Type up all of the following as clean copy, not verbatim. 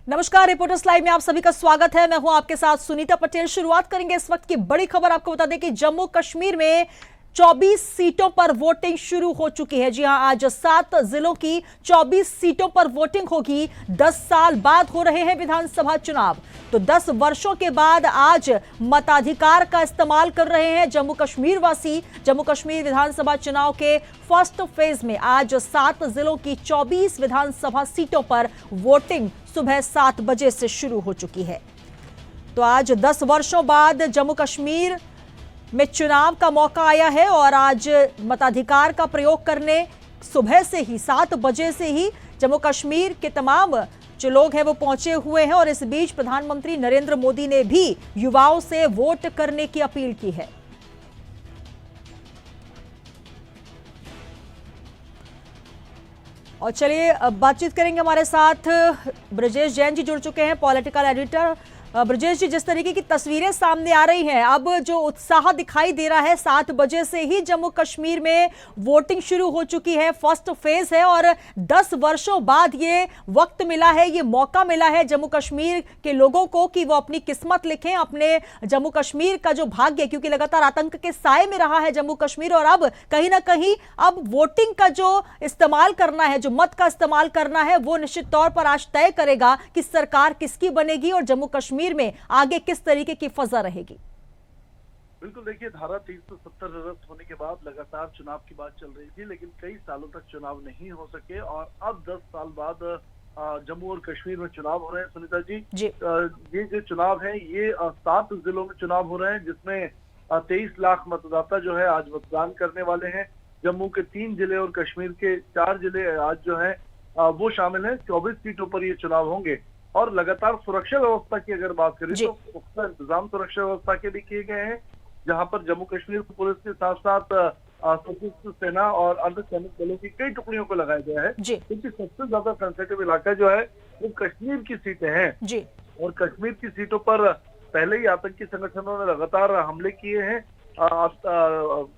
नमस्कार, reporters live में आप सभी का स्वागत है। मैं हूं आपके साथ सुनीता पटेल। शुरुआत करेंगे इस वक्त की बड़ी खबर। आपको बता दें कि जम्मू कश्मीर में 24 सीटों पर वोटिंग शुरू हो चुकी है। जी हां, आज 7 जिलों की 24 सीटों पर वोटिंग होगी। 10 साल बाद हो रहे हैं विधानसभा चुनाव, तो 10 वर्षों के बाद आज मताधिकार का इस्तेमाल कर रहे हैं जम्मू कश्मीर वासी। जम्मू कश्मीर विधानसभा चुनाव के फर्स्ट फेज में आज 7 जिलों की 24 विधानसभा सीटों पर वोटिंग सुबह 7 बजे से शुरू हो चुकी है। तो आज 10 वर्षों बाद जम्मू कश्मीर में चुनाव का मौका आया है और आज मताधिकार का प्रयोग करने सुबह से ही 7 बजे से ही जम्मू कश्मीर के तमाम जो लोग हैं वो पहुंचे हुए हैं। और इस बीच प्रधानमंत्री नरेंद्र मोदी ने भी युवाओं से वोट करने की अपील की है। और चलिए अब बातचीत करेंगे, हमारे साथ ब्रजेश जैन जी जुड़ चुके हैं, पॉलिटिकल एडिटर। ब्रजेश जी, जिस तरीके की तस्वीरें सामने आ रही हैं, अब जो उत्साह दिखाई दे रहा है, 7 बजे से ही जम्मू कश्मीर में वोटिंग शुरू हो चुकी है, फर्स्ट फेज है और 10 वर्षों बाद ये वक्त मिला है, ये मौका मिला है जम्मू कश्मीर के लोगों को कि वो अपनी किस्मत लिखें, अपने जम्मू कश्मीर का जो भाग्य, क्योंकि लगातार आतंक के साए में रहा है जम्मू कश्मीर, और अब कहीं ना कहीं अब वोटिंग का जो इस्तेमाल करना है, जो मत का इस्तेमाल करना है, वो निश्चित तौर पर आज तय करेगा कि सरकार किसकी बनेगी और जम्मू कश्मीर में आगे किस तरीके की फजा रहेगी। बिल्कुल, देखिए, धारा 370 रद्द होने के बाद लगातार चुनाव की बात चल रही थी, लेकिन कई सालों तक चुनाव नहीं हो सके और अब 10 साल बाद जम्मू और कश्मीर में चुनाव हो रहे हैं। सुनीता जी, ये जो चुनाव है ये 7 जिलों में चुनाव हो रहे हैं, जिसमें 23 लाख मतदाता जो है आज मतदान करने वाले हैं। जम्मू के 3 जिले और कश्मीर के 4 जिले आज जो है वो शामिल है। 24 सीटों पर ये चुनाव होंगे और लगातार सुरक्षा व्यवस्था की अगर बात करें तो पुख्ता इंतजाम सुरक्षा व्यवस्था के भी किए गए हैं, जहां पर जम्मू कश्मीर पुलिस के साथ साथ सशस्त्र सेना और अर्धसैनिक बलों की कई टुकड़ियों को लगाया गया है, क्योंकि सबसे ज्यादा सेंसिटिव इलाका जो है वो कश्मीर की सीटें हैं। और कश्मीर की सीटों पर पहले ही आतंकी संगठनों ने लगातार हमले किए हैं,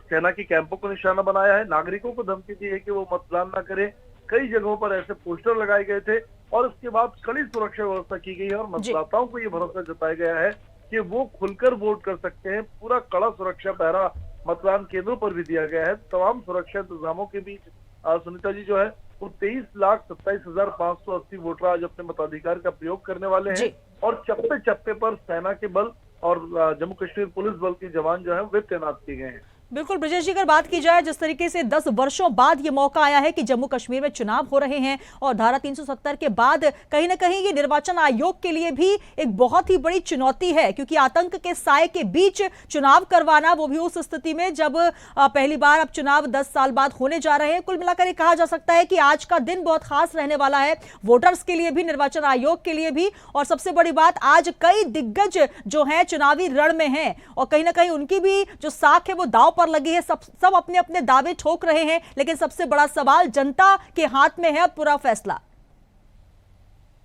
सेना के कैंपों को निशाना बनाया है, नागरिकों को धमकी दी है कि वो मतदान न करें। कई जगहों पर ऐसे पोस्टर लगाए गए थे और उसके बाद कड़ी सुरक्षा व्यवस्था की गई है और मतदाताओं को ये भरोसा जताया गया है कि वो खुलकर वोट कर सकते हैं। पूरा कड़ा सुरक्षा पहरा मतदान केंद्रों पर भी दिया गया है। तमाम सुरक्षा इंतजामों के बीच सुनीता जी जो है वो 23,27,580 वोटर आज अपने मताधिकार का प्रयोग करने वाले हैं और चप्पे चप्पे पर सेना के बल और जम्मू कश्मीर पुलिस बल के जवान जो है वे तैनात किए गए हैं। बिल्कुल ब्रजेश जी, अगर बात की जाए जिस तरीके से 10 वर्षों बाद ये मौका आया है कि जम्मू कश्मीर में चुनाव हो रहे हैं और धारा 370 के बाद कहीं ना कहीं ये निर्वाचन आयोग के लिए भी एक बहुत ही बड़ी चुनौती है, क्योंकि आतंक के साए के बीच चुनाव करवाना, वो भी उस स्थिति में जब पहली बार अब चुनाव 10 साल बाद होने जा रहे हैं। कुल मिलाकर ये कहा जा सकता है कि आज का दिन बहुत खास रहने वाला है, वोटर्स के लिए भी, निर्वाचन आयोग के लिए भी। और सबसे बड़ी बात, आज कई दिग्गज जो है चुनावी रण में हैं और कहीं ना कहीं उनकी भी जो साख है वो दांव पर लगी है। सब अपने अपने दावे ठोक रहे हैं, लेकिन सबसे बड़ा सवाल जनता के हाथ में है अब पूरा फैसला।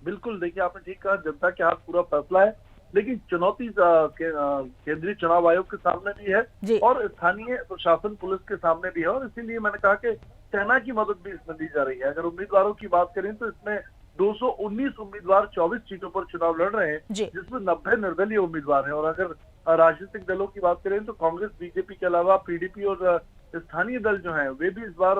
बिल्कुल, देखिए, आपने ठीक कहा, जनता के हाथ पूरा फैसला है, लेकिन चुनौती केंद्रीय चुनाव आयोग के सामने भी है और स्थानीय प्रशासन पुलिस के सामने भी है। और इसीलिए मैंने कहा कि सेना की मदद भी इसमें दी जा रही है। अगर उम्मीदवारों की बात करें तो इसमें 219 उम्मीदवार 24 सीटों पर चुनाव लड़ रहे हैं, जिसमें 90 निर्दलीय उम्मीदवार हैं। और अगर राजनीतिक दलों की बात करें तो कांग्रेस, बीजेपी के अलावा पीडीपी और स्थानीय दल जो हैं वे भी इस बार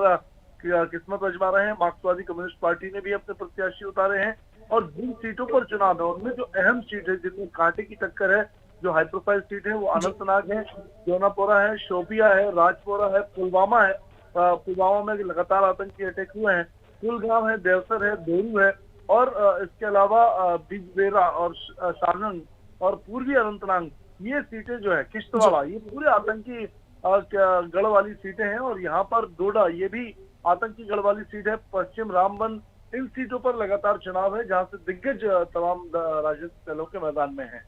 किस्मत आजमा रहे हैं। मार्क्सवादी कम्युनिस्ट पार्टी ने भी अपने प्रत्याशी उतारे हैं और जिन सीटों पर चुनाव है उनमें जो अहम सीट है, जिनमें कांटे की टक्कर है, जो हाई प्रोफाइल सीट है, वो अनंतनाग है, जोनापोरा है, शोपिया है, राजपोरा है, पुलवामा है। पुलवामा में लगातार आतंकी अटैक हुए हैं, कुलगाम है, देवसर है, दोरू है और इसके अलावा बिजबेरा और शारंग और पूर्वी अनंतनाग, ये सीटें जो है, किश्तवाड़ा, ये पूरे आतंकी गढ़ वाली सीटें हैं। और यहाँ पर डोडा, ये भी आतंकी गढ़ वाली सीट है, पश्चिम रामबन, इन सीटों पर लगातार चुनाव है, जहां से दिग्गज तमाम राजनीतिक दलों के मैदान में हैं।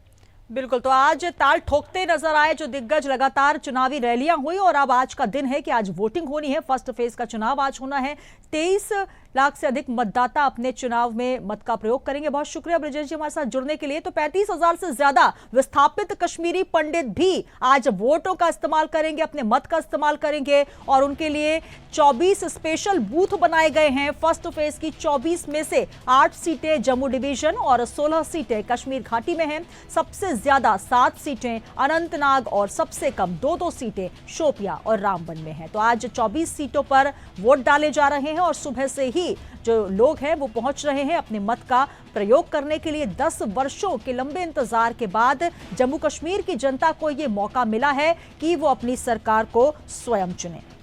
बिल्कुल, तो आज ताल ठोकते नजर आए जो दिग्गज, लगातार चुनावी रैलियां हुई और अब आज का दिन है कि आज वोटिंग होनी है। फर्स्ट फेज का चुनाव आज होना है। 23 लाख से अधिक मतदाता अपने चुनाव में मत का प्रयोग करेंगे। बहुत शुक्रिया ब्रिजेश जी हमारे साथ जुड़ने के लिए। तो 35,000 से ज्यादा विस्थापित कश्मीरी पंडित भी आज वोटों का इस्तेमाल करेंगे, अपने मत का इस्तेमाल करेंगे और उनके लिए 24 स्पेशल बूथ बनाए गए हैं। फर्स्ट फेज की 24 में से 8 सीटें जम्मू डिवीजन और 16 सीटें कश्मीर घाटी में हैं। सबसे ज्यादा 7 सीटें अनंतनाग और सबसे कम 2-2 सीटें शोपियां और रामबन में हैं। तो आज 24 सीटों पर वोट डाले जा रहे हैं और सुबह से ही जो लोग हैं वो पहुंच रहे हैं अपने मत का प्रयोग करने के लिए। 10 वर्षों के लंबे इंतजार के बाद जम्मू कश्मीर की जनता को यह मौका मिला है कि वो अपनी सरकार को स्वयं चुने।